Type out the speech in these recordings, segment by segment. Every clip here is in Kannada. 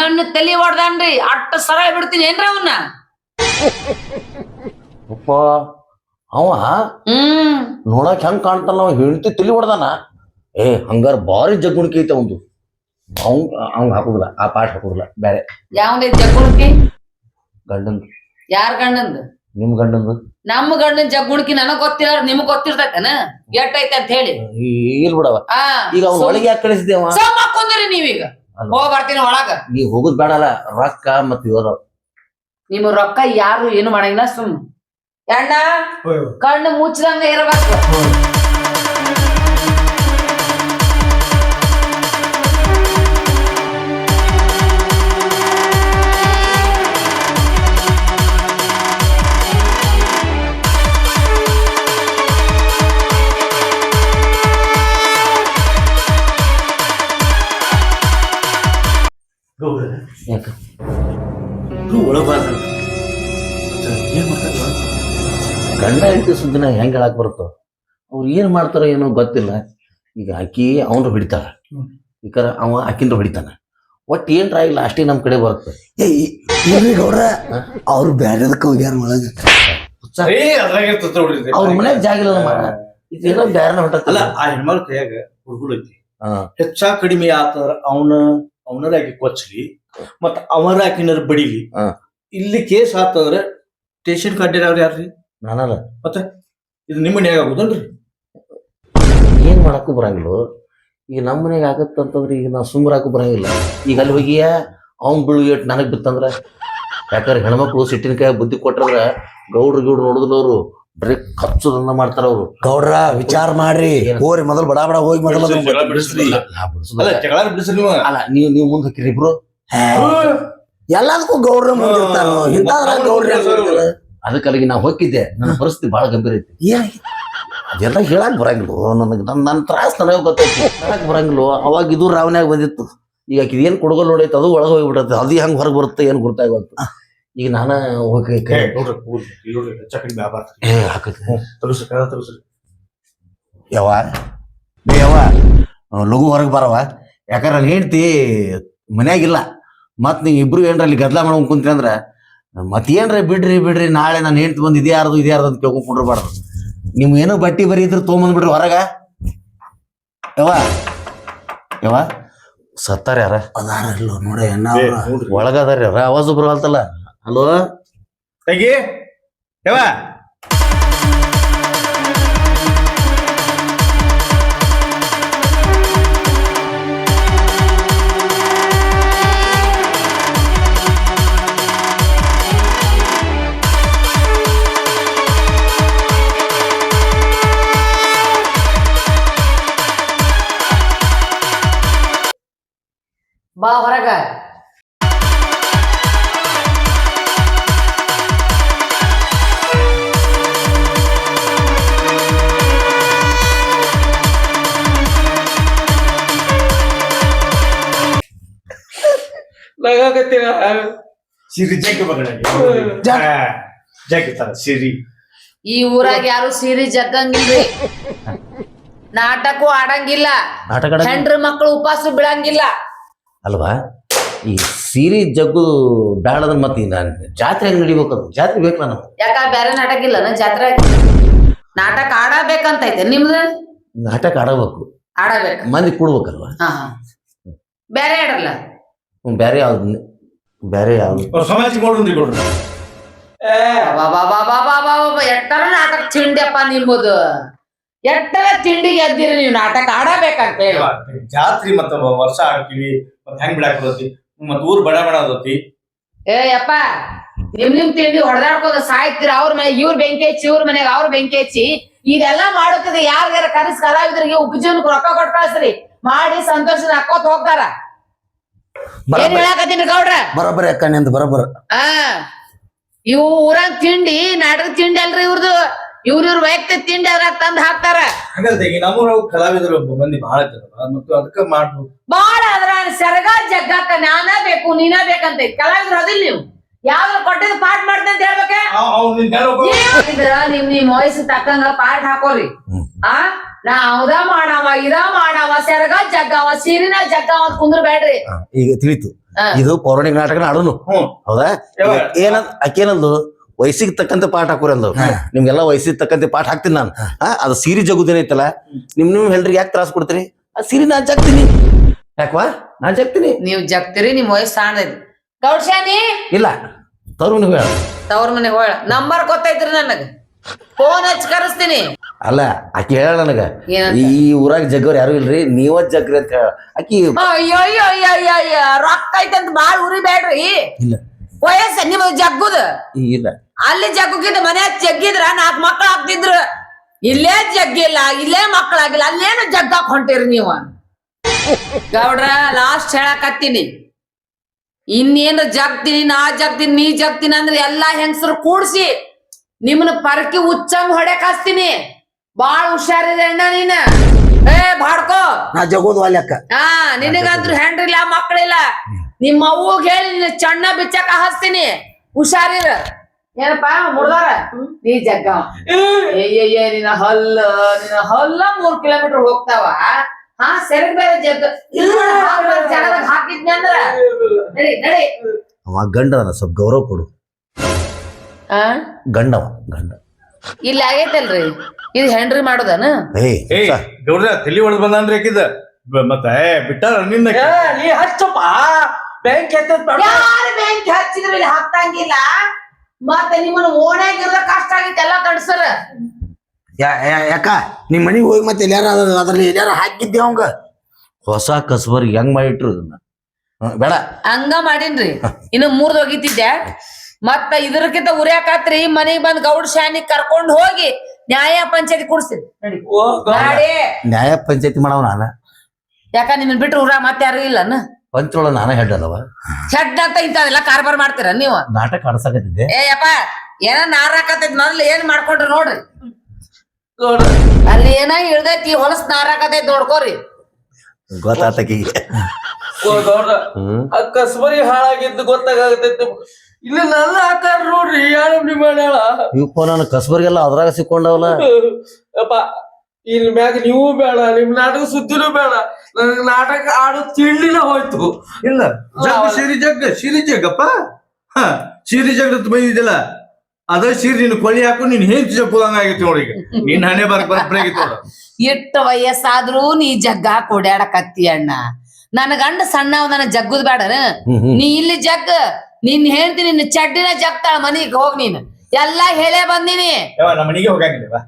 ನನ್ನ ತಲಿ ಹೊಡ್ದಾನ್ರಿ ಅಟ್ಟ ಸರಳ ಬಿಡ್ತೀನಿ ಏನ್ರ ಅವನ್ನ. ಅಪ್ಪ ಅವ ನೋಡಕ್ ಹೆಂಗ್ ಕಾಣ್ತಾನ ಅವ ಹೆಂಡತಿ ತಲಿ ಹೊಡ್ದಾನ. ಹಂಗಾರ ಭಾರಿ ಜಗ್ಗುಣಿಕೆ ಐತೆ ಒಂದು. ಅವಂಗ್ ಹಾಕುದಿಲ್ಲ, ಆ ಪಾಠ ಹಾಕುದಿಲ್ಲ ಬೇರೆ. ಯಾವ್ದೇ ಜಗ್ಗುಣಿಕೆ? ಗಂಡಂದು. ಯಾರ ಗಂಡಂದು? ನಿಮ್ ಗಂಡಂದು. ನಮ್ಮ ಗಂಡನ್ ಜಗ್ಗುಣಿಕೆ ನನಗ್ ಗೊತ್ತಿಲ್ಲ, ನಿಮ್ಗ್ ಗೊತ್ತಿರ್ತೈತನ ಎಟ್ಟೈತೆ ಅಂತ ಹೇಳಿ. ಇಲ್ ಬಿಡವ, ಈಗ ಅವ್ನ ಒಳಗೆ ಯಾಕೆ ಕಳಿಸಿದೇವ? ಕುಂದ್ರಿ ನೀವೀಗ ಹೋಗ್ ಬರ್ತೀನಿ ಒಳಗ. ನೀವ್ ಹೋಗುದ್ ಬೇಡಲ್ಲ, ರೊಕ್ಕ ಮತ್ ಇರೋದು. ನಿಮ್ ರೊಕ್ಕ ಯಾರು ಏನು ಮಾಡಂಗಿಲ್ಲ. ಸುಮ್ ಅಣ್ಣ ಕಣ್ಣು ಮುಚ್ಚದಂಗ ಇರಬೇಕು. ಗಂಡ ಹೆಂಡತಿ ಸುದ್ದಿನ ಹೆಂಗ್ ಹೇಳಕ್ ಬರುತ್ತೋ, ಅವ್ರು ಏನ್ ಮಾಡ್ತಾರೋ ಏನೋ ಗೊತ್ತಿಲ್ಲ. ಈಗ ಆಕಿ ಅವನ್ರು ಹಿಡಿತಾಳ, ಈಗ ಅವ ಆಕಿನ್ರು ಹಿಡಿತಾನ. ಒಟ್ಟು ಏನ್ರ ಆಗಿಲ್ಲ ಅಷ್ಟೇ ನಮ್ ಕಡೆ ಬರುತ್ತೆ. ಗೌಡ್ರ ಅವ್ರು ಬ್ಯಾರೆದಕ್ಕೆ ಹೋಗ್ಯಾರ ಒಳಗ. ಅವ್ರ ಮನ್ಯಾಗ ಜಾಗ ಇಲ್ಲ ನಮ್ಮ ಬ್ಯಾರನ ಹೊಂಟಲ್ಲ. ಆ ಹೆಣ್ಮಳ ಕೈಯಾಗ ಹುಡುಗರು ಐತಿ, ಹೆಚ್ಚಾ ಕಡಿಮೆ ಆತಂದ್ರ ಅವನರ ಆಕಿ ಕೊಚ್ಚಲಿ ಮತ್ತ ಅವರ ಆಕಿನರ್ ಬಡಿಲಿ. ಇಲ್ಲಿ ಕೇಸ್ ಆತಂದ್ರ ಸ್ಟೇಷನ್ ಕಡ್ಡಿರ ಯಾರ್ರಿ? ನಾನಲ್ಲ. ಮತ್ತೆ ಇದು ನಿಮ್ಮ ಮನ್ಯಾಗ ಆಗುದಲ್ರಿ? ಏನ್ ಮಾಡಕ್ಕೂ ಬರಂಗಿಲ್ಲ. ಈಗ ನಮ್ಮ ಮನೆಗೆ ಆಗತ್ತಂತಂದ್ರೆ ಈಗ ನಾವು ಸುಮ್ಮರಾಕು ಬರಂಗಿಲ್ಲ. ಈಗ ಅಲ್ಲಿ ಹೋಗಿಯ ಅವ್ನ್ ಬೀಳು ಏಟ್ ನನಗ್ ಬಿತ್ತಂದ್ರ, ಯಾಕಂದ್ರೆ ಹೆಣ್ಮಕ್ಳು ಸಿಟ್ಟಿನ ಕೈ ಬುದ್ಧಿ ಕೊಟ್ಟಂದ್ರ ಗೌಡ್ರು ನೋಡಿದ್ರು ಅವ್ರು ಬರೀ ಖರ್ಚುದನ್ನ ಮಾಡ್ತಾರ ಅವ್ರು. ಗೌಡ್ರ ವಿಚಾರ ಮಾಡ್ರಿ, ಹೋರಿ ಮೊದಲು ಬಡ ಬಡ ಹೋಗಿ ಮೊದಲು ಅಲ್ಲ. ನೀವು ಮುಂದೆ ಹಾಕಿರಿ ಇಬ್ರು. ಎಲ್ಲದಕ್ಕೂ ಗೌಡ್ರ ಮುಂದಿರ್ತಾರ. ಗೌಡ್ರ ಅದಕ್ಕಲ್ಲಿಗೆ ನಾವು ಹೋಗಿದ್ದೆ. ನನ್ನ ಪರಿಸ್ಥಿತಿ ಬಹಳ ಗಂಭೀರ ಐತಿ. ಅದೆಲ್ಲ ಹೇಳಕ್ ಬರಂಗಿಲ್ಲ ನನಗೆ. ನನ್ನ ತ್ರಾಸ ನನಗೆ ಗೊತ್ತೈತಿ, ಹೇಳಕ್ ಬರಂಗಿಲ್ಲ. ಅವಾಗ ಇದು ರಾವನ್ಯಾಗ ಬಂದಿತ್ತು. ಈಗ ಇದೇನ್ ಕೊಡಗಲ್ ನೋಡೈತೆ, ಅದು ಒಳಗೆ ಹೋಗ್ಬಿಡತ್ತೆ. ಅದು ಹೆಂಗ್ ಹೊರಗೆ ಬರುತ್ತೆ ಏನು ಗೊತ್ತಾಗುತ್ತೆ. ಈಗ ನಾನ ಹೋಗಿ ಯಾವ ಲಘು ಹೊರಗೆ ಬರವ. ಯಾಕಂದ್ರೆ ನಾನು ಹೇಳ್ತಿ ಮನ್ಯಾಗಿಲ್ಲ. ಮತ್ ನೀವ್ ಇಬ್ರು ಏನ್ರ ಅಲ್ಲಿ ಗದ್ಲ ಮಾಡ್ಕೊಂಡ್ ಕುಂತ್ರಿ ಅಂದ್ರ ಮತ್ತೇನ್ರ ಬಿಡ್ರಿ ನಾಳೆ ನಾನು ಹೇಳ್ತಿ ಬಂದ್ ಇದ್ಯಾರ್ದು ಅಂತ ಕೇಳ್ಕೊಂಡ್ ಕುಂಡ್ರಬಾರ್ದು. ನಿಮ್ ಏನೋ ಬಟ್ಟಿ ಬರೀ ಇದ್ರ ತೊಗೊಂಬಂದ್ಬಿಡ್ರಿ ಹೊರಗ. ಯಾವ ಸತ್ತಾರ ಯಾರ ಅದಾರಲ್ಲ ನೋಡ ಒಳಗದಾರ ಯಾರ ಆವಾಜ್ ಬರವಲ್ತಲ್ಲ. ಹಲೋ ತೆಗಿ ಯಾವ ಬಾ ಹೊರಗ. ಸಿರಿ ಸಿರಿ ಈ ಊರಾಗ ಯಾರು ಸೀರೆ ಜಗ್ಗಂಗಿಲ್ರಿ, ನಾಟಕೂ ಆಡಂಗಿಲ್ಲ, ಹೆಂಡ್ರ ಮಕ್ಕಳು ಉಪವಾಸ ಬೀಳಂಗಿಲ್ಲ ಅಲ್ವಾ. ಈ ಸೀರೆ ಜಗ್ಗು ಬ್ಯಾಡದ್ರ ಮತ್ತೆ ಜಾತ್ರೆ ಹೆಂಗ್ ನಡಿಬೇಕದು? ಜಾತ್ರೆ ಬೇಕಲ್ಲ ನಮ್ಗೆ. ಯಾಕ ಬೇರೆ ನಾಟಕ ಇಲ್ಲ ಜಾತ್ರೆ? ನಾಟಕ ಆಡಬೇಕಂತೈತೆ ನಿಮ್ದು. ನಾಟಕ ಆಡಬೇಕು, ಆಡಬೇಕು, ಮಂದಿ ಕೂಡ್ಬೇಕಲ್ವಾ. ಬೇರೆ ಆಡಲ್ಲ. ಬೇರೆ ಯಾವ್ದು ಸಮಾಜ ಎಟ್ಟರ ನಾಟಕ ತಿಂಡಿಯಪ್ಪ ನಿಮ್ಮದು. ಎಟ್ಟರ ತಿಂಡಿಗೆ ಎದ್ದಿರಿ ನೀವು. ನಾಟಕ ಆಡಬೇಕಂತ ಹೇಳಿ ಜಾತ್ರಿ ಮತ್ತ ವರ್ಷ ಆಡ್ತೀವಿ, ಮತ್ ಹೆಂಗ್ ಬಿಡಾಕ್ ಬರ್ತೈತಿ, ಮತ್ ಊರ್ ಬಡ ಅದತಿ. ಯಪ್ಪ ನಿಮ್ ತಿಂಡಿ ಹೊಡೆದಾಡ್ಕೋದ ಸಾಯ್ತಿರ. ಅವ್ರ ಮನೆ ಇವ್ರ ಬೆಂಕಿ ಹಚ್ಚಿ, ಇವ್ರ ಮನೆಗೆ ಅವ್ರ ಬೆಂಕಿ ಹಚ್ಚಿ. ಇದೆಲ್ಲಾ ಮಾಡುತ್ತದೆ ಯಾರ್ಯಾರ ಕನಸ್ ಕಲಾವಿದರಿಗೆ ಉಪಜೀವನಕ್ಕೆ ರೊಕ್ಕ ಕೊಟ್ಟು ಕಳ್ಸ್ರಿ. ಮಾಡಿ ಸಂತೋಷದ ಹಾಕೋತ್ ಹೋಗ್ತಾರ. ಏನ್ ಹೇಳಾಕತ್ತೀನಿ ಗೌಡ್ರ? ಬರೋಬ್ಬರಿ ಅಕ್ಕ ನಿಂದ ಬರೋಬ್ಬರ. ಇವು ಊರಾಗ ತಿಂಡಿ ನಾಟಕ ತಿಂಡಿ ಅಲ್ರಿ ಇವ್ರದು. ಇವ್ರ ವೈಯಕ್ತಿಕ ತಿಂಡಿ ಅದ್ರಾಗ ತಂದ್ ಹಾಕ್ತಾರ. ನಮ್ಮ ಕಲಾವಿದರು ಮಂದಿ ಬಹಳ ಇರ್ತಾರ ಮತ್ತು ಅದಕ್ಕ ಮಾಡ್ಬೋದು. ಬಾಳ ಅದ್ರ ಸೆರಗ ಜಗ್ಗಾಕ ನಾನ ಬೇಕು ನೀನ ಬೇಕಂತ ಕಲಾವಿದ್ರು ಅದಿಲ್ಲ. ನೀವು ಯಾವ್ದು ಕೊಟ್ಟಿದ್ ಪಾಠ ಮಾಡ್ತಂತ ಹೇಳ್ಬೇಕ. ನಿಮ್ ವಯಸ್ಸು ತಕ್ಕಂಗ ಪಾಠ ಹಾಕೋರಿ. ನಾ ಅವದ ಮಾಡವ ಇದ ಮಾಡವ ಸೆರಗ ಜಗ್ಗವ ಸೀರಿನ ಜಗ್ಗವ ಅಂತ ಕುಂದ್ರ ಬೇಡ್ರಿ. ಈಗ ತಿಳಿತು. ಹಾ. ಇದು ಪೌರಾಣಿಕ ನಾಟಕ ಆಡೋನು. ಹೌದಾ? ಯಾವ? ಏನಂದ್ ಅಕ್ಕೇನಂದು ವಯಸ್ಸಿಗೆ ತಕ್ಕಂತೆ ಪಾಠ ಹಾಕೋರಿ ಅಂದ್ರು. ನಿಮ್ಗೆಲ್ಲ ವಯಸ್ಸಿಗೆ ತಕ್ಕಂತೆ ಪಾಠ ಹಾಕ್ತೀನಿ ನಾನು. ಅದು ಸೀರೆ ಜಗುದೇನೈತಲ್ಲ, ನಿಮ್ ಹೆಲ್ರಿಗೆ ಯಾಕೆ ತ್ರಾಸ ಕೊಡ್ತೀರಿ? ಆ ಸೀರೆ ನಾನ್ ಜಗ್ತೀನಿ. ಯಾಕವಾ ನಾನ್ ಜಗ್ತೀನಿ? ನೀವ್ ಜಗ್ತಿರಿ, ನಿಮ್ ವಯಸ್ಸು ಸಾಣದೈತಿ. ಗೌಡ್ಶಾನಿ ಇಲ್ಲ ತರುಣ್ ಹೇಳ. ತವ್ರ ಮನೆಗೆ ಹೋಳ ನಂಬರ್ ಗೊತ್ತೈತ್ರಿ ನನಗ, ಫೋನ್ ಹಚ್ಚಿ ಕರೆಸ್ತೀನಿ. ಅಲ್ಲ ಆಕಿ ಹೇಳ ನನಗ, ಏನಂತ? ಈ ಊರಾಗ ಜಗ್ಗವ್ರು ಯಾರು ಇಲ್ರಿ, ನೀವ ಜಗ್ರಿ ಅಂತ ಹೇಳ. ಆಕಿ ಅಯ್ಯೋ ಅಯ್ಯೋ ಅಯ್ಯೋ ಅಯ್ಯೋ ಅಯ್ಯೋ ರೊಕ್ಕ ಐತಂತ ಬಾಳ್ ಉರಿ ಬೇಡ್ರಿ. ಇಲ್ಲ ವಯಸ್ಸ ನಿಮ್ ಜಗ್ಗುದ ಇಲ್ಲ ಅಲ್ಲಿ ಜಗ್ಗಿದ್ದ ಮನ್ಯಾಗ ಜಗ್ಗಿದ್ರ 4 ಮಕ್ಳು ಆಗ್ತಿದ್ರು. ಇಲ್ಲೇ ಜಗ್ಗಿಲ್ಲ, ಇಲ್ಲೇ ಮಕ್ಕಳಾಗಿಲ್ಲ, ಅಲ್ಲೇನು ಜಗ್ಗಾಕ್ ಹೊಂಟಿರಿ ನೀವು? ಗೌಡ್ರ ಲಾಸ್ಟ್ ಹೇಳಕತ್ತೀನಿ, ಇನ್ನೇನು ಜಗ್ತೀನಿ ನಾ ಜಗ್ತೀನಿ ನೀ ಜಗ್ತೀನಿ ಅಂದ್ರೆ ಎಲ್ಲಾ ಹೆಂಗಸರು ಕೂಡ್ಸಿ ನಿಮ್ಮನ್ನ ಪರಕಿ ಉಚ್ಚಂಗ್ ಹೊಡೆಕ್ ಹಚ್ತೀನಿ. ಬಾಳ್ ಹುಷಾರಿದೆ ಅಣ್ಣ ನೀನ. ಏ ಬಾಡ್ಕೋ, ನಾ ಜಗೋದು ಅಕ್ಕ. ಹಾ ನಿನಗಂತ್ರು ಹೆಂಡ್ರಿಲ್ಲ ಮಕ್ಕಳಿಲ್ಲ. ನಿಮ್ಮ ಅವ್ವಗ್ ಹೇಳಿ ನಿನ್ನ ಚಣ್ಣ ಬಿಚ್ಚಕ ಹಚ್ತೀನಿ, ಹುಷಾರಿರ. ಏನಪ್ಪಾ ಮುರ್ದಾರ ನೀ ಜಗ್ಗ ಏ ನಿನ್ನ ಹಲ್ಲ 3 ಕಿಲೋಮೀಟರ್ ಹೋಗ್ತಾವ. ಹಾ ಸೆರಗ್ ಬೇರೆ ಜಗ್ಗ ಜಗದಾಗ ಹಾಕಿದ್ನಿ ಅಂದ್ರ ನಡಿ ನಡಿ. ಅವ ಗಂಡನ ಸ್ವಲ್ಪ ಗೌರವ ಕೊಡು. ಆ ಗಂಡವ ಗಂಡ ಇಲ್ಲಿ ಆಗೈತಲ್ರಿ, ಇದು ಹೆಂಡ್ರಿ ಮಾಡೋದನ? ಏಯ್ ಗೌಡ್ರ ತಲಿ ಒಳಗ್ ಬಂದ್ರಿ ಹಾಕಿದ ಮತ್ತೆ ಬಿಟ್ಟಾರ ನಿನ್ನ. ನೀ ಹಚ್ಚಪ್ಪ ಬ್ಯಾಂಕ್ ಯಾರು ಬ್ಯಾಂಕ್ ಹಚ್ಚಿದ್ರು ಇಲ್ಲಿ ಹಾಕ್ತಂಗಿಲ್ಲ. ಮತ್ತೆ ನಿಮ್ಮನ್ನ ಓಣ್ಯಾಗಿರೋ ಕಷ್ಟ ಆಗಿತ್ತು ಎಲ್ಲ ಕಡ್ಸರ. ಯಾಕ ನಿಮ್ ಮನಿಗ್ ಹೋಗಿ ಮತ್ತೆ ಎಲ್ಲಾರ ಅದ್ರಲ್ಲಿ ಎಲ್ಲಾರ ಹಾಕಿದ್ದೆ ಅವಂಗ ಹೊಸ ಕಸಬರ್ಗಿ ಹೆಂಗ್ ಮಾಡಿಟ್ರು ಅದನ್ನ. ಬೇಡ ಹಂಗ ಮಾಡೀನ್ರಿ. ಇನ್ನು 3 ಹೋಗಿತಿದ್ದೆ. ಮತ್ತ ಇದ್ರಕ್ಕಿಂತ ಉರಿಯಾಕತ್ರಿ ಮನೆಗ್ ಬಂದ್ ಗೌಡ್ ಶಾನಿ ಕರ್ಕೊಂಡ್ ಹೋಗಿ ನ್ಯಾಯ ಪಂಚಾಯತಿ ಕೂಡ್ಸ್ತೀನಿ ನಡಿ. ನಾಡಿ ನ್ಯಾಯ ಪಂಚಾಯತಿ ಮಾಡವ ನಾನ. ಯಾಕ ನಿಮ್ಮನ್ ಬಿಟ್ರು ಊರ ಮತ್ತೆ ಯಾರು ಇಲ್ಲನ? ಪಂಚೊಳ ನಾನ ಹೆಡ್ ಅಲ್ಲವ. ಹೆಡ್ ಅಂತ ಇಂಥದೆಲ್ಲ ಕಾರ್ಬಾರ್ ಮಾಡ್ತೀರ ನೀವು? ನಾಟಕ ಆಡ್ಸಕತ್ತಿದ್ದೆ. ಏ ಯಪ್ಪ ಏನ ನಾರಾಕತೈತಿ ಮೊದ್ಲು ಏನ್ ಮಾಡ್ಕೊಂಡ್ರಿ ನೋಡ್ರಿ. ಅಲ್ಲಿ ಏನ ಇಳ್ದೈತಿ ಹೊಲಸ್ ನಾರಾಕತೈತಿ ನೋಡ್ಕೋರಿ. ಗೊತ್ತಾತಕಿಗೆ. ಗೌಡ್ರ ಕಸ್ಬರಿ ಹಾಳಾಗಿದ್ದು ಗೊತ್ತಾಗತೈತಿ. ಇಲ್ಲಿ ನನ್ನ ಆಕಾರ ನೋಡ್ರಿ ಯಾರು ಮಾಡ್ಯಾಳ. ಇವ್ ನಾನು ಕಸಬರ್ಗೆಲ್ಲ ಅದ್ರಾಗ ಸಿಕ್ಕೊಂಡವಲ್ಲ. ಅಪ್ಪ ಇಲ್ಲಿ ಮ್ಯಾಗ ನೀವು ಬೇಡ, ನಿಮ್ ನಾಟಕ ಸುದ್ದಿನೂ ಬೇಡ, ನನಗ್ ನಾಟಕ ಆಡೋ ತಿಳಿನ ಹೋಯ್ತು. ಇಲ್ಲ ಜಗ್ ಸಿರಿ ಜಗ್ಗಪ್ಪ. ಹ ಸಿರಿ ಜಗ್ಗತ್ ಬೈದಿಲ್ಲ ಅದ ಸೀರೆ ನಿನ್ ಕೊಳ್ಳಿ ಹಾಕು ನೀನ್ ಹೆಂಚು ಜಗ್ಗುದಂಗ ಆಗೈತಿ ನೋಡಿ. ಈಗ ನಿನ್ ಹಣೆ ಬರಕ್ ಆಗೈತಿ ನೋಡ. ಎಷ್ಟ ವಯಸ್ಸಾದ್ರೂ ನೀ ಜಗ್ಗ ಕೊಡ್ಯಾಡಕತ್ತಿ ಅಣ್ಣ. ನನ್ನ ಗಂಡ ಸಣ್ಣವ್ ನನ್ನ ಜಗ್ಗುದ್ ಬೇಡನ? ನೀ ಇಲ್ಲಿ ಜಗ್ಗ, ನಿನ್ ಹೇಳ್ತೀನಿ ನಿನ್ನ ಚಡ್ಡಿನ ಜಗ್ತಾಳ ಮನಿಗ್ ಹೋಗ್. ನೀನ್ ಎಲ್ಲಾ ಹೇಳೇ ಬಂದಿನಿ. ನಮ್ಮ ಮನೆಗೆ ಹೋಗಂಗಿಲ್ಲ.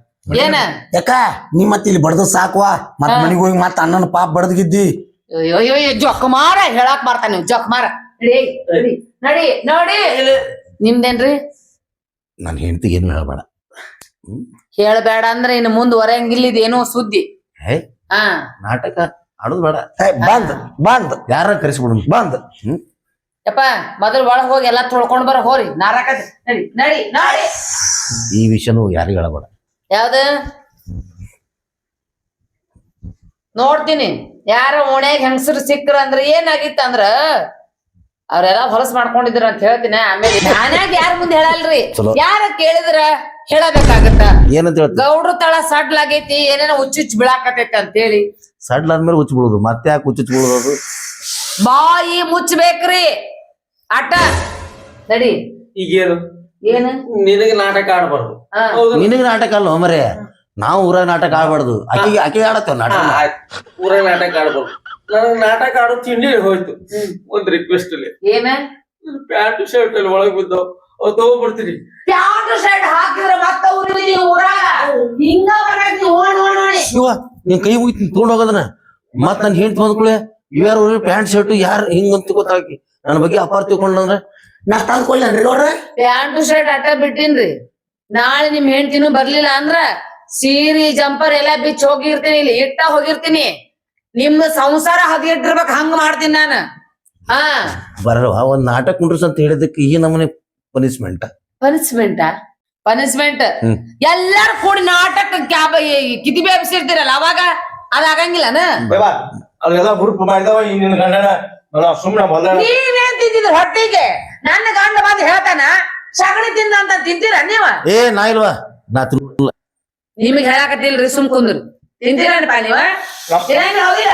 ಏನ ಯಾಕ ನೀ ಮತ್ತೆ ಇಲ್ಲಿ ಬಡ್ದ ಸಾಕ್ವಾ, ಮತ್ ಮನಿಗ್ ಹೋಗಿ ಮತ್ತ ಅಣ್ಣನ ಪಾಪ ಬಡದ್ಗಿದ್ದಿ. ಅಯ್ಯೋ ಜೊಕ್ ಮಾರ ಹೇಳಾಕ್ ಮಾಡ್ತಾನ ನೀವು ಜೊಕ್ ಮಾರ. ನಡಿ ನಡಿ ನೋಡಿ. ನಿಮ್ದೇನ್ರಿ? ನನ್ ಹೆಂಡತಿಗೆ ಏನು ಹೇಳಬೇಡ. ಹೇಳ್ಬೇಡ ಅಂದ್ರೆ ಇನ್ನು ಮುಂದ್ ಹೊರಂಗಿಲ್ಲ ಏನೋ ಸುದ್ದಿ. ಹಾ ನಾಟಕ ಆಡೋದು ಬೇಡ. ಬಂದ್ ಯಾರ ಕರೆಸ್ಬಿಡು ಬಂದ್. ಯಪ್ಪ ಮೊದಲ್ ಒಳಗ್ ಹೋಗಿ ಎಲ್ಲಾ ತೊಳ್ಕೊಂಡ್ ಬರ ಹೋರಿ ನಾರಾಕತಿ. ನಡಿ ನಡಿ ನೋಡಿ. ಈ ವಿಷಯನೂ ಯಾರಿಗ ಹೇಳಬೇಡ. ಯಾವ್ದ ನೋಡ್ತೀನಿ. ಯಾರ ಓಣ್ಯಾಗ ಹೆಂಗಸರು ಸಿಕ್ಕ್ರ ಅಂದ್ರ ಏನಾಗಿತ್ತ ಅಂದ್ರ ಅವ್ರೆಲ್ಲಾ ಹೊಲಸ್ ಮಾಡ್ಕೊಂಡಿದ್ರ ಅಂತ ಹೇಳ್ತೀನಿ. ಆಮೇಲೆ ನಾನ್ಯಾಗ ಯಾರ ಮುಂದೆ ಹೇಳಲ್ರಿ. ಯಾರ ಕೇಳಿದ್ರ ಹೇಳಬೇಕಾಗತ್ತ. ಏನಂತ ಹೇಳ್ತಿ? ಗೌಡ್ರ ತಳ ಸಡ್ಲಾಗೈತಿ, ಏನೇನೋ ಹುಚ್ಚುಚ್ಚು ಬೀಳಾಕತೈತಿ ಅಂತ ಹೇಳಿ. ಸಡ್ಲಾದ್ಮೇಲೆ ಹುಚ್ಚ ಬಿಡುದು, ಮತ್ತೆ ಯಾಕೆ ಹುಚ್ಚು ಬಿಡುದು? ಬಾಯಿ ಮುಚ್ಚಬೇಕ್ರಿ ಆಟ. ನಡಿ. ಈಗೇನು ಏನ ನಿನಗೆ ನಾಟಕ ಆಡ್ಬಾರ್ದು. ನಿನಗೆ ನಾಟಕ ಅಲ್ಲ ಮರೆ, ನಾವು ಊರಾಗ ನಾಟಕ ಆಡ್ಬಾರ್ದು. ಆಕೆ ಆಡತ್ತೇವ ನಾಟಕ. ಊರಾಗ ನಾಟಕ ಆಡ್ಬಾರ್ದು. ನನಗ್ ನಾಟಕ ಆಡೋ ತಿಂಡಿ ಹೋಯ್ತು. ಒಂದ್ ರಿಕ್ವೆಸ್ಟ್ ಅಲ್ಲಿ ಏನ ಪ್ಯಾಂಟ್ ಶರ್ಟ್ ಅಲ್ಲಿ ಒಳಗ್ ಬಿದ್ದಾವ್, ಅವ್ ತಗೋಬಿಡ್ತೀನಿ. ಪ್ಯಾಂಟ್ ಶರ್ಟ್ ಹಾಕಿದ್ರ ಮತ್ತ ಊರಾಗ ಹಿಂಗ ಶಿವ ನೀನ್ ಕೈ ಮುಗಿತೀನಿ ತೊಗೊಂಡ್ ಹೋಗೋದನ್ನ. ಮತ್ ನನ್ ಹೆಂಡ್ತಿ ಬಂದ್ಕೂಳೆ ಇವ್ಯಾರು ಪ್ಯಾಂಟ್ ಶರ್ಟ್ ಯಾರು ಹಿಂಗಂತ ಗೊತ್ತಾಗಿ ನನ್ನ ಬಗ್ಗೆ ಅಪಾರ ತಿಳ್ಕೊಂಡ್ರ ನಾ ತಂದ್ಕೊಳ್ಳಿ ನೋಡ್ರಿ. ಪ್ಯಾಂಟ್ ಶರ್ಟ್ ಅಟ್ಟ ಬಿಟ್ಟಿನ್ರಿ. ನಾಳೆ ನಿಮ್ ಹೆಂಡ್ತಿನೂ ಬರ್ಲಿಲ್ಲ ಅಂದ್ರ ಸೀರೆ ಜಂಪರ್ ಎಲ್ಲಾ ಬಿಚ್ಚ ಹೋಗಿರ್ತೀನಿ, ಇಲ್ಲಿ ಇಟ್ಟ ಹೋಗಿರ್ತೀನಿ. ನಿಮ್ ಸಂಸಾರ ಹದಿಟ್ಟಿರ್ಬೇಕ್ ಹಂಗ ಮಾಡ್ತೀನಿ ನಾನು. ಹಾ ಬರಲ್ವಾ ಒಂದ್ ನಾಟಕ ಕುಂಡ್ರಸ್ ಅಂತ ಹೇಳಿದಕ್ಕೆ ಈ ನಮ್ಮನೆ ಪನಿಷ್ಮೆಂಟ್. ಪನಿಷ್ಮೆಂಟ್ ಎಲ್ಲಾರು ಕೂಡಿ ನಾಟಕ ಕಿತಿ ಬೇಬಿಸಿರ್ತೀರಲ್ಲ ಅವಾಗ ಅದಾಗಂಗಿಲ್ಲನ? ಅದೆಲ್ಲ ಹುರುಪು ಮಾಡಿದವ ಈ ನಿನ್ನ ಗಂಡನ ಸುಮ್ನೆ ಮೊದಲ. ನೀವೇನ್ ತಿಂತಿದ್ರ ಹೊಟ್ಟಿಗೆ? ನನ್ನ ಗಂಡ ಬಂದ್ ಹೇಳ್ತಾನ ಸಗಣಿ ತಿಂದ ಅಂತ ತಿಂತೀರ ನೀವ? ಏ ನಾ ಇಲ್ವಾ, ನಾ ನಿಮಗ್ ಹೇಳಾಕತ್ತಿಲ್ರಿ, ಸುಮ್ ಕುಂದ್ರಿ. ತಿಂತೀರನಪ್ಪ ನೀವ ತಿನ್ನಂಗಿಲ್ಲ ಹೌದಿಲ್ಲ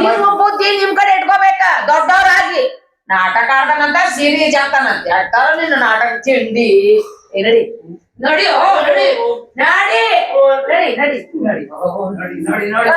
ನಿಮ್ಮ ಬುದ್ಧಿ ನಿಮ್ ಕಡೆ ಇಟ್ಕೋಬೇಕ ದೊಡ್ಡವರಾಗಿ ನಾಟಕ ಆಡ್ತಾನಂತ ಸೀರೆ ಜಾತಾನಂತ ಯಾಕಾರ ನಿನ್ನ ನಾಟಕ ತಿಂಡಿ ನಡಿ ನೋಡಿ ನಡಿ ನಡಿ ನಡಿ ನಡಿ ನಡಿ ನೋಡಿ ನೋಡಿ ನೋಡಿ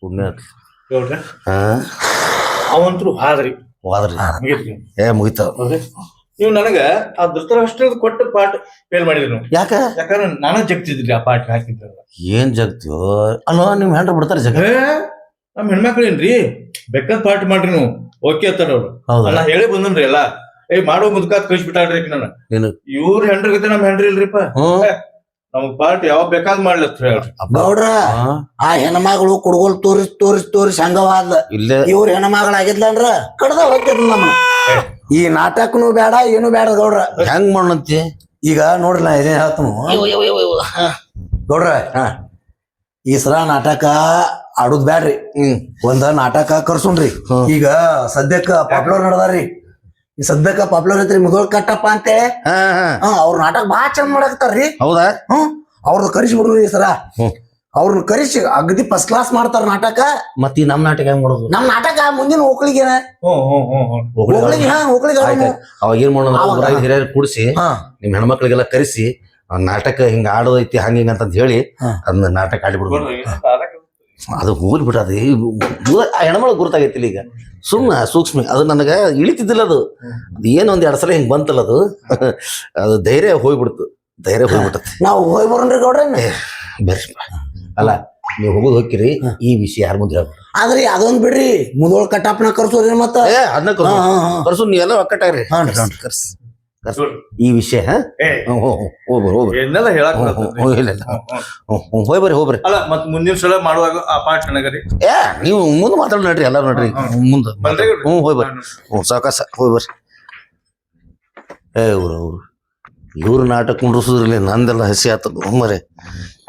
ಪುಣ್ಯ ಗೌಡ್ರ ಹಾ ಅವಂತ್ರು ಹಾದ್ರಿ ಹೋದ್ರಿ ಮುಗೀತ್ರಿ ಮುಗಿತಾವ ಹೌದ್ರಿ ನೀವು ನನಗ ಆ ಧೃತರಾಷ್ಟ್ರದ ಕೊಟ್ಟ ಪಾಠ ಫೇಲ್ ಮಾಡಿದ್ರಿ ನೀವು ಯಾಕ ಯಾಕಂದ್ರೆ ನಾನು ಜಗ್ತಿದ್ರಿ ಆ ಪಾಠ ಹಾಕಿದ್ರಲ್ಲ ಏನ್ ಜಗ್ತೀವೋ ಅಲ್ವಾ ನಿಮ್ ಹೆಂಡ್ರ ಬಿಡ್ತಾರ ಜಗ ನಮ್ಮ ಹೆಣ್ಮಕ್ಳೇನ್ರಿ ಬೇಕಾದ ಪಾಠ ಮಾಡ್ರಿ ನೀವು ಓಕೆ ಅಂತಾರ ಅವ್ರು ಹೌದಾ ನಾ ಹೇಳಿ ಬಂದನ್ರಿ ಎಲ್ಲ ಮಾಡೋ ಮುದ್ಕಾತ್ ಕಳಿಸ್ಬಿಟ್ಟಾಳ್ರಿ ನಾನು ನೀನು ಇವ್ರ ಹೆಂಡ್ರ ಗತೆ ನಮ್ ಹೆಂಡ್ರಿ ಇಲ್ರಿಪ್ಪ ಹ್ಮ್ ನಮಗ್ ಪಾಠ ಯಾವಾಗ ಬೇಕಾದ್ ಮಾಡ್ಲತ್ ಹೇಳ್ರಿ ಗೌಡ್ರ ಆ ಹೆಣ್ಮಗಳು ಕುಡ್ಗೋಲ್ ತೋರಿಸ್ ಹಂಗವಾದ ಇಲ್ಲೇ ಇವ್ರ ಹೆಣ್ಮಗಳಾಗಿದ್ಲಂದ್ರ ಕಡ್ದ ಹೋಗ್ತದ ನಮ್ಮ ಈ ನಾಟಕನು ಬೇಡ ಏನು ಬೇಡ ಗೌಡ್ರ ಹೆಂಗ್ ಮಾಡಂತಿ ಈಗ ನೋಡ್ರಿ ನಾ ಇದೇನ್ ಹೇಳ್ತನು ಗೌಡ್ರ ಈ ಸಲ ನಾಟಕ ಆಡುದ್ ಬ್ಯಾಡ್ರಿ ಒಂದ ನಾಟಕ ಕರ್ಸುನ್ರಿ ಈಗ ಸದ್ಯಕ್ಕ ಪಾಪ್ಯುಲರ್ ನಡ್ದಾರ್ರಿ ಈ ಸದ್ಯಕ್ಕ ಪಾಪ್ಯುಲರ್ ಐತ್ರಿ ಮುದೋಳ್ ಕಟ್ಟಪ್ಪ ಅಂತೇಳಿ ಅವ್ರ ನಾಟಕ ಬಾಳ ಚಂದ ಮಾಡಾಕತ್ತಾರ್ರಿ ಹೌದಾ ಅವ್ರದ್ದು ಕರಿಸಿ ಬಿಡ್ರಿ ಈ ಸಲ ಅವ್ರನ್ನ ಕರಿಸಿ ಅಗದಿ ಫಸ್ಟ್ ಕ್ಲಾಸ್ ಮಾಡ್ತಾರ ನಾಟಕ ಮತ್ತಿ ನಮ್ ನಾಟಕ ಹೆಂಗ್ ಮಾಡೋದು ನಮ್ ನಾಟಕ ಮುಂದಿನ ಹೋಗ್ಲಿಗೆ ಹೋಗ್ಲಿಗೆ ಅವಾಗ ಏನ್ ಮಾಡೋದು ಹಿರಿಯರ್ ಕೂಡಿಸಿ ನಿಮ್ ಹೆಣ್ಮಕ್ಳಿಗೆಲ್ಲ ಕರೆಸಿ ನಾಟಕ ಹಿಂಗ ಆಡೋದೈತಿ ಹಂಗ ಹಿಂಗ ಅಂತ ಹೇಳಿ ಅದನ್ನ ನಾಟಕ ಆಡಿಬಿಡ್ಬೋದು ಅದು ಹೋಗ್ಲಿ ಬಿಡ ಅದು ಆ ಹೆಣ್ಮಳ ಗುರುತಾಗೈತಿಲ್ಲ ಈಗ ಸುಮ್ಮನೆ ಸೂಕ್ಷ್ಮ ಅದು ನನಗ ಇಳಿತಿದ್ದಿಲ್ಲ ಅದು ಏನೋ ಒಂದ್ 2 ಸಲ ಹಿಂಗ್ ಬಂತಲ್ಲ ಅದು ಧೈರ್ಯ ಹೋಗ್ಬಿಡ್ತು ನಾವು ಹೋಗಿ ಬರೋಣ್ರಿ ಗೌಡ್ರ ಬರ್ರಿ ಅಲ್ಲ ನೀವು ಹೋಗೋದು ಹೋಗ್ಕಿರಿ ಈ ವಿಷಯ ಯಾರ ಮುಂದೆ ಹೇಳ್ರಿ ಆದ್ರಿ ಅದೊಂದ್ ಬಿಡ್ರಿ ಮುದೋಳ್ ಕಟ್ಟಪ್ಪನ ಕರ್ಸೋದ್ರಿ ಮತ್ತ ಅದನ್ನ ಕರ್ಸು ನೀವೆಲ್ಲ ಒಕ್ಕಟ್ಟಾಗ್ರಿ ಕರ್ಸ್ ಈ ವಿಷಯ ಹೋಗ್ಬರ್ರಿ ಏನೆಲ್ಲ ಹೇಳಕ್ ಹೋಗ್ಬರ್ರಿ ಅಲ್ಲ ಮತ್ ಮುಂದಿನ ಸಲ ಮಾಡುವಾಗ ಆ ಪಾಠ ನನಗರಿ ನೀವು ಮುಂದೆ ಮಾತಾಡ ನಡ್ರಿ ಎಲ್ಲಾರು ನಡ್ರಿ ಮುಂದೆ ಹೋಗ್ಬರ್ರಿ ಸಾವಕಾಶ ಹೋಗ್ಬರ್ರಿ ಅವ್ರು ಇವ್ರು ನಾಟಕ ಕುಂಡ್ರಸೋದ್ರಲ್ಲಿ ನಂದೆಲ್ಲ ಹಸಿ ಆತದ ಮರೆ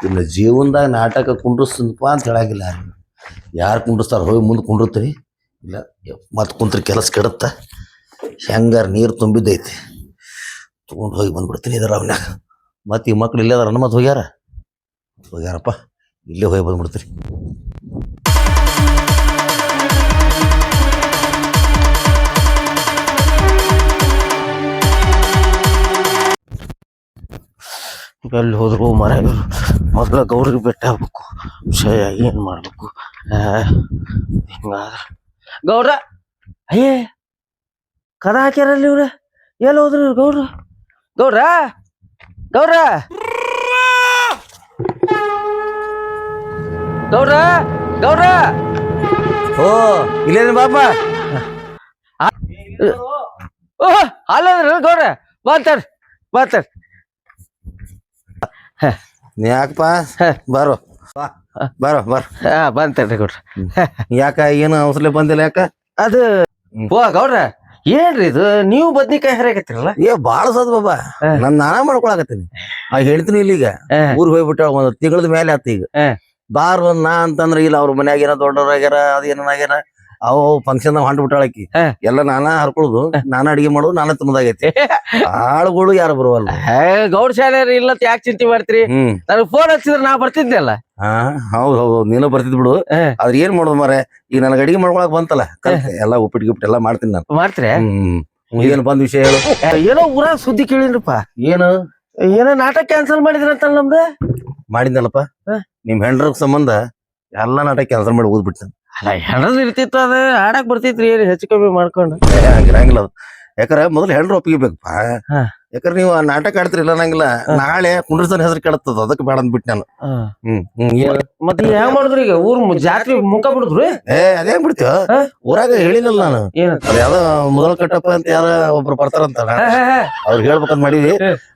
ಇನ್ನು ಜೀವನದಾಗ ನಾಟಕ ಕುಂಡ್ರಸ್ತಪ್ಪ ಅಂತ ಹೇಳಂಗಿಲ್ಲ ಯಾರು ಕುಂಡ್ರಸ್ತಾರ ಹೋಗಿ ಮುಂದೆ ಕುಂಡಿರ್ತೀರಿ ಇಲ್ಲ ಮತ್ತೆ ಕುಂತ್ರಿ ಕೆಲಸ ಕೆಡುತ್ತ ಹೆಂಗಾರ ನೀರು ತುಂಬಿದ್ದೈತಿ ತೊಗೊಂಡು ಹೋಗಿ ಬಂದ್ಬಿಡ್ತೀನಿ ಇದರ ಅವನ್ಯಾಗ ಮತ್ತೆ ಈ ಮಕ್ಳು ಇಲ್ಲೇ ಅದಾರ ಮತ್ತೆ ಹೋಗ್ಯಾರಪ್ಪ ಇಲ್ಲೇ ಹೋಗಿ ಬಂದ್ಬಿಡ್ತೀರಿ ಎಲ್ಲಿ ಹೋದ್ರು ಮರ ಮೊದಲ ಗೌರಿಗೆ ಬೆಟ್ಟ ಆಗ್ಬೇಕು ವಿಷಯ ಏನ್ ಮಾಡ್ಬೇಕು ಹಿಂಗಾದ್ರ ಗೌಡ್ರ ಅಯ್ಯೇ ಕದ ಹಾಕ್ಯಾರಲ್ಲಿ ಇವ್ರ ಎಲ್ಲಿ ಹೋದ್ರು ಇವ್ರು ಗೌಡ್ರ ಗೌಡ್ರ ಗೌಡ್ರ ಗೌಡ್ರ ಗೌಡ್ರ ಓ ಇಲ್ಲೇನು ಬಾಪ ಅಲ್ಲದ್ರ ಗೌಡ್ರ ಮಾತಾಡ್ ಯಾಕಪ್ಪ ಬಾರೋ ಬಂತೇನ್ರಿ ಗೌಡ್ರ ಯಾಕ ಏನು ಅವಸರ ಬಂದಿಲ್ಲ ಯಾಕ ಅದು ಓ ಗೌಡ್ರ ಏನ್ರಿ ಇದು ನೀವು ಬದ್ನಿಕಾಯಿ ಹರಿಯಾಕತ್ತೀರಲ್ಲ ಬಾಳ ಸದ್ ಬಾಬಾ ನಾನ ಮಾಡ್ಕೊಳಕತ್ತೀನಿ ಹೇಳ್ತೀನಿ ಇಲ್ಲಿಗ ಊರ್ ಹೋಗ್ಬಿಟ್ಟ ಒಂದ್ ತಿಂಗಳದ ಮೇಲೆ ಆತ ಈಗ ಬಾರ್ ಒಂದ್ ನಾ ಅಂತಂದ್ರ ಇಲ್ಲ ಅವ್ರ ಮನ್ಯಾಗ ಏನೋ ದೊಡ್ಡವ್ರಾಗ್ಯಾರ ಅದೇನಾಗ್ಯಾರ ಅವು ಫಂಕ್ಷನ್ ಹೊಂಟ್ ಬಿಟ್ಟಾಳಕಿ ಎಲ್ಲ ನಾನಾ ಹರ್ಕೊಳುದು ನಾನ ಅಡಿಗೆ ಮಾಡೋದು ನಾನ ತಿನ್ನೋದಾಗೈತಿ ಆಳುಗಳು ಯಾರು ಬರುವಲ್ಲ ಗೌಡ್ ಶಾಲೆ ಇಲ್ಲ ಯಾಕೆ ಚಿಂತೆ ಮಾಡ್ತೀರಿ ನನಗ್ ಫೋನ್ ಹಚ್ಚಿದ್ರೆ ನಾ ಬರ್ತಿದ್ನಲ್ಲ ಹೌದು ನೀನು ಬರ್ತಿದ್ ಬಿಡು ಅದ್ರ ಏನ್ ಮಾಡೋದು ಮಾರೆ ಈಗ ನನಗೆ ಅಡಿಗೆ ಮಾಡ್ಕೊಳಕ್ ಬಂತಲ್ಲ ಎಲ್ಲಾ ಉಪ್ಪಿಟ್ಟು ಗಿಪ್ಪಿಟ್ಟು ಎಲ್ಲಾ ಮಾಡ್ತೀನಿ ನಾನು ಮಾಡ್ತೀರಿ ಏನ್ ಬಂದ್ ವಿಷಯ ಹೇಳು ಏನೋ ಊರಾಗ ಸುದ್ದಿ ಕೇಳಿನ್ರಪ್ಪ ಏನೋ ನಾಟಕ ಕ್ಯಾನ್ಸಲ್ ಮಾಡಿದ್ರಂತಲ್ಲ ನಮ್ದು ಮಾಡಿದ್ನಲ್ಲಪ್ಪ ನಿಮ್ ಹೆಂಡ್ರ ಸಂಬಂಧ ಎಲ್ಲಾ ನಾಟಕ ಕ್ಯಾನ್ಸಲ್ ಮಾಡಿ ಓದ್ಬಿಟ್ಟು ಅಲ್ಲ ಹೆಣದ್ ಇರ್ತಿತ್ತು ಅದ ಆಡಕ್ ಬರ್ತಿತ್ರಿ ಏನ್ ಹೆಚ್ಚು ಕಮ್ಮಿ ಮಾಡ್ಕೊಂಡು ಹಂಗಿರಂಗಿಲ್ಲ ಅದು ಯಾಕಂದ್ರೆ ಮೊದಲು ಹೆಂಡ್ರ ಒಪ್ಪಿಗೆ ಬೇಕಪ್ಪ ಯಾಕಂದ್ರೆ ನೀವು ಆ ನಾಟಕ ಆಡ್ತಿರಿಲ್ಲ ನಂಗಿಲ್ಲ ನಾಳೆ ಕುಂಡ್ರಸನ ಹೆಸರು ಕೇಳತ್ತದ ಅದಕ್ಕೆ ಬೇಡ ಅಂದ್ಬಿಟ್ಟು ನಾನು ಮತ್ತೆ ಹೆಂಗ್ ಮಾಡಿದ್ರಿ ಈಗ ಊರ್ ಜಾತ್ರೆ ಮುಖ ಬಿಡುದ್ರಿ ಅದೇ ಬಿಡ್ತೀವ ಊರಾಗ ಹೇಳಿನಲ್ಲ ನಾನು ಅದ್ ಯಾವ್ದೋ ಮೊದಲ ಕಟ್ಟಪ್ಪ ಅಂತ ಯಾರ ಒಬ್ರು ಬರ್ತಾರಂತ ಅವ್ರಿಗೆ ಹೇಳ್ಬೇಕಂತ ಮಾಡಿವಿ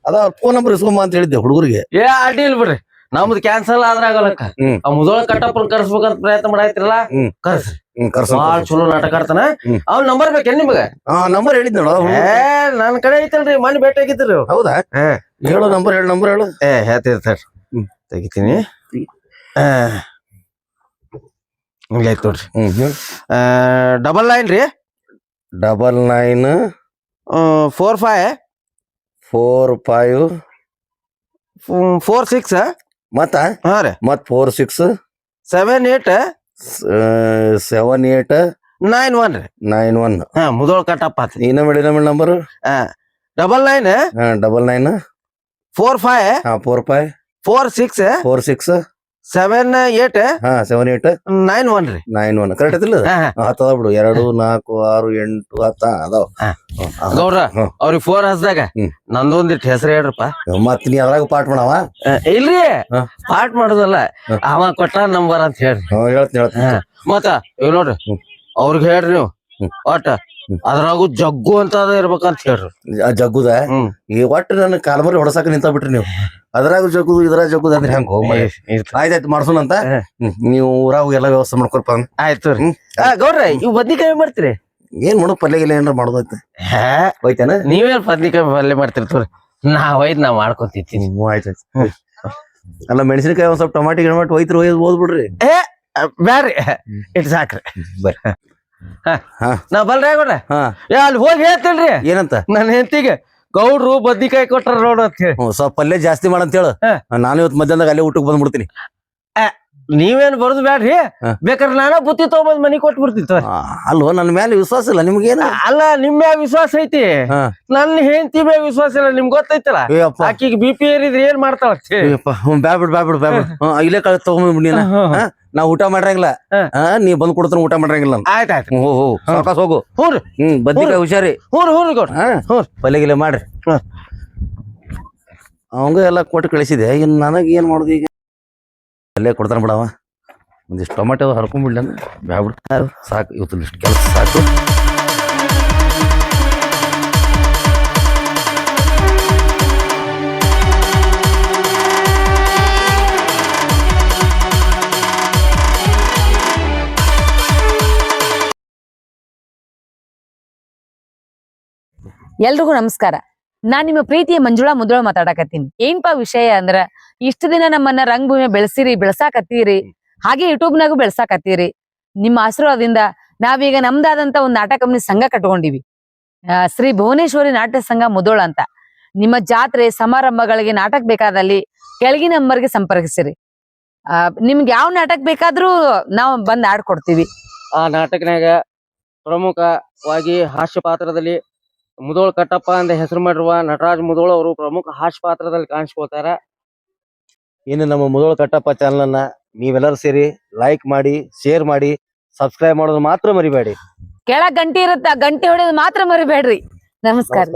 ಅದ ಫೋನ್ ನಂಬರ್ ಇಸ್ಕೊಂಬ ಅಂತ ಹೇಳಿದ್ದೆ ಹುಡುಗರಿಗೆ ಅಡ್ಡಿಲ್ ಬಿಡ್ರಿ ನಮ್ದು ಕ್ಯಾನ್ಸಲ್ ಆದ್ರ ಆಗಲಕ್ಕ ಆ ಮುದೋಳ ಕಟ್ಟಪ್ಪನ್ ಕರ್ಸ್ಬೇಕಂತ ಪ್ರಯತ್ನ ಮಾಡಾಯ್ತಿರಲ್ಲ ಕರ್ಸ್ರಿ ಬಾಳ ಚಲೋ ನಾಟಕ ಆಡ್ತಾನ ಅವ್ನ ನಂಬರ್ ಬೇಕೇನ್ ನಿಮ್ಗ ನಂಬರ್ ಹೇಳಿದ್ ನೋಡ ನನ್ ಕಡೆ ಐತಲ್ರಿ ಮನೆ ಭೇಟಿ ಆಗಿದ್ರಿ ಹೌದಾ ಹೇಳು ನಂಬರ್ ಹೇಳು ಹೇಳ್ತೀರಿ ಸರ್ ತೆಗಿತೀನಿ ಆಯ್ತು ನೋಡ್ರಿ 99 ರೀ 99 45 46 ಮತ್ತ ಹಾ ರೀ ಮತ್ 46 78 78 91 ರೀ 91 ಹಾ ಮುದೋಳ ಕಟ್ಟಪ್ಪ ಇನ್ನೊಮ್ಮೆ ನಂಬರ್ 99 99 45 45 46 46 78 78 91 ರೀ 91 ಕರೆಕ್ಟ್ ಐತಿಲ್ಲ ಹತ್ತದ ಬಿಡು 2 4 6 8 10 ಅದಾವ ಗೌಡ್ರ ಅವ್ರಿಗೆ ಫೋನ್ ಹಚ್ದಾಗ ನಂದೊಂದಿಟ್ಟು ಹೆಸರು ಹೇಳ್ರಪ್ಪ ಮತ್ ನೀ ಅದ್ರಾಗ ಪಾಠ ಮಾಡವ ಇಲ್ರಿ ಪಾಠ ಮಾಡುದಲ್ಲ ಅವ ಕೊಟ್ಟ ನಂಬರ್ ಅಂತ ಹೇಳ್ರಿ ಹೇಳ್ತೀನಿ ಮತ್ತ ಇವ್ ನೋಡ್ರಿ ಅವ್ರಿಗೆ ಹೇಳ್ರಿ ನೀವು ಒಟ್ಟ ಅದ್ರಾಗು ಜಗ್ಗು ಅಂತ ಇರ್ಬೇಕಂತ ಹೇಳ್ರಿ ಜಗ್ಗುದ ಈ ಒಟ್ಟು ನನ್ನ ಕಾಲ್ಮರಿ ಹೊಡಸಾಕ ನಿಂತ ಬಿಟ್ರಿ ನೀವು ಅದ್ರಾಗ ಜಗ್ಗುದು ಇದ್ರಾಗ ಜಗ್ಗುದ ಅಂದ್ರೆ ಹೆಂಗ ಆಯ್ತಾಯ್ತು ಮಾಡ್ಸೋಣ ಅಂತ ನೀವು ಊರಾಗ ಎಲ್ಲ ವ್ಯವಸ್ಥೆ ಮಾಡ್ಕೊಡ್ಪ ಆಯ್ತು ಗೌಡ್ರ ಇವ್ ಬದ್ನಿಕಾಯಿ ಮಾಡ್ತೀರಿ ಏನ್ ಮಾಡೋ ಪಲ್ಯ ಏನಾರ ಮಾಡೋದೈತೆ ಹೋಯ್ತೇನ ನೀವೇನ್ ಬದ್ನಿಕಾಯಿ ಪಲ್ಯ ಮಾಡ್ತಿರ್ತವ್ರಿ ನಾವ್ ಮಾಡ್ಕೊಂತಿರ್ತೀನಿ ಆಯ್ತಾಯ್ತು ಅಲ್ಲ ಮೆಣಸಿನಕಾಯಿ ಒಂದ್ ಸ್ವಲ್ಪ ಟಮಾಟಿ ಗಿಡಮಾಟಿ ಹೋಯ್ತ್ರಿ ಓದ್ಬಿಡ್ರಿ ಬ್ಯಾಡ್ರಿ ಇಟ್ ಸಾಕ್ರಿ ಬರ್ರಿ ನಾ ಬಲ್ರಿ ಗೌಡ್ರ ಅಲ್ಲಿ ಹೋಗಿ ಹೇಳ್ತೇನ್ರಿ ಏನಂತ ನನ್ನ ಹೆಂಡತಿಗೆ ಗೌಡ್ರು ಬದ್ನಿಕಾಯಿ ಕೊಟ್ರ ನೋಡು ಅಂತ ಹೇಳಿ ಸ್ವಲ್ಪ ಪಲ್ಯ ಜಾಸ್ತಿ ಮಾಡಂತ ಹೇಳು ನಾನು ಇವತ್ತು ಮಧ್ಯಾಹ್ನದಾಗ ಅಲ್ಲೇ ಊಟಕ್ಕೆ ಬಂದ್ಬಿಡ್ತೀನಿ ನೀವೇನ್ ಬರೋದು ಬ್ಯಾಡ್ರಿ ಬೇಕಾದ್ರೆ ನಾನ ಬುತ್ತಿ ತಗೊಂಬಂದ್ ಮನಿ ಕೊಟ್ಬಿಡ್ತಿತ್ತು ಅಲ್ವ ನನ್ನ ಮೇಲೆ ವಿಶ್ವಾಸ ಇಲ್ಲ ನಿಮ್ಗೇನ ಅಲ್ಲ ನಿಮ್ ಮ್ಯಾಗ ವಿಶ್ವಾಸ ಐತಿ ನನ್ನ ಹೆಂಡತಿ ಮ್ಯಾಗ ವಿಶ್ವಾಸ ಇಲ್ಲ ನಿಮ್ಗೆ ಗೊತ್ತೈತಲ್ಲ ಆಕಿಗೆ BP ಏರಿದ್ರೆ ಏನ್ ಮಾಡ್ತಾಳ ಬ್ಯಾಬಿಡ್ ಇಲ್ಲೇ ಕಳ ತಗೊಂಡ್ಬಿಡ್ ನೀನ ನಾ ಊಟ ಮಾಡ್ರಂಗಿಲ್ಲ ನೀ ಬಂದ್ ಕೊಡ್ತಾನ ಊಟ ಮಾಡ್ರಂಗಿಲ್ಲ ಆಯ್ತಾಯ್ತು ಸಾವಕಾಶ ಹೋಗು ಬದ್ನಿಕಾಯಿ ಹುಷಾರಿ ಪಲ್ಯ ಗಿಲ್ಯ ಮಾಡ್ರಿ ಅವಂಗ ಎಲ್ಲ ಕೊಟ್ಟು ಕಳಿಸಿದೆ ಇನ್ ನನಗ ಏನ್ ಮಾಡುದು ಈಗ ಅಲ್ಲೇ ಕೊಡ್ತಾನ ಬಿಡವ ಒಂದಿಷ್ಟು ಟೊಮೆಟೊ ಹರ್ಕೊಂಡ್ಬಿಡ್ಲ ಬ್ಯಾಬಿಡ್ ಸಾಕು ಇವತ್ತು ಇಷ್ಟು ಕೆಲಸ ಸಾಕು ಎಲ್ರಿಗೂ ನಮಸ್ಕಾರ. ನಾನ್ ನಿಮ್ಮ ಪ್ರೀತಿಯ ಮಂಜುಳಾ ಮುದೋಳ ಮಾತಾಡಕತ್ತೀನಿ. ಏನ್ಪಾ ವಿಷಯ ಅಂದ್ರ ಇಷ್ಟು ದಿನ ನಮ್ಮನ್ನ ರಂಗಭೂಮಿ ಬೆಳೆಸಾಕತ್ತೀರಿ, ಹಾಗೆ ಯೂಟ್ಯೂಬ್ ನಾಗೂ ಬೆಳೆಸಾಕತ್ತೀರಿ. ನಿಮ್ಮ ಆಶೀರ್ವಾದದಿಂದ ನಾವೀಗ ನಮ್ದಾದಂತ ಒಂದು ನಾಟಕ ಕಂಪನಿ ಸಂಘ ಕಟ್ಕೊಂಡಿವಿ, ಶ್ರೀ ಭುವನೇಶ್ವರಿ ನಾಟ್ಯ ಸಂಘ ಮುದೋಳ ಅಂತ. ನಿಮ್ಮ ಜಾತ್ರೆ ಸಮಾರಂಭಗಳಿಗೆ ನಾಟಕ ಬೇಕಾದಲ್ಲಿ ಕೆಳಗಿನ ನಂಬರ್ಗೆ ಸಂಪರ್ಕಿಸಿರಿ. ನಿಮ್ಗೆ ಯಾವ ನಾಟಕ ಬೇಕಾದ್ರೂ ನಾವು ಬಂದ್ ಆಡ್ಕೊಡ್ತೀವಿ. ಆ ನಾಟಕನಾಗ ಪ್ರಮುಖವಾಗಿ ಹಾಸ್ಯ ಪಾತ್ರದಲ್ಲಿ ಮುದೋಳ ಕಟ್ಟಪ್ಪ ಅಂತ ಹೆಸರು ಮಾಡಿರುವ ನಟರಾಜ್ ಮುದೋಳ ಅವರು ಪ್ರಮುಖ ಹಾಸ್ಯ ಪಾತ್ರದಲ್ಲಿ ಕಾಣಿಸ್ಕೊಳ್ತಾರ. ಇನ್ನು ನಮ್ಮ ಮುದೋಳ ಕಟ್ಟಪ್ಪ ಚಾನಲ್ ಅನ್ನ ನೀವೆಲ್ಲರೂ ಸೇರಿ ಲೈಕ್ ಮಾಡಿ, ಶೇರ್ ಮಾಡಿ, ಸಬ್ಸ್ಕ್ರೈಬ್ ಮಾಡೋದು ಮಾತ್ರ ಮರಿಬೇಡಿ. ಕೆಳಗ್ ಗಂಟೆ ಇರುತ್ತ, ಗಂಟೆ ಹೊಡೆಯೋದು ಮಾತ್ರ ಮರಿಬೇಡ್ರಿ. ನಮಸ್ಕಾರ.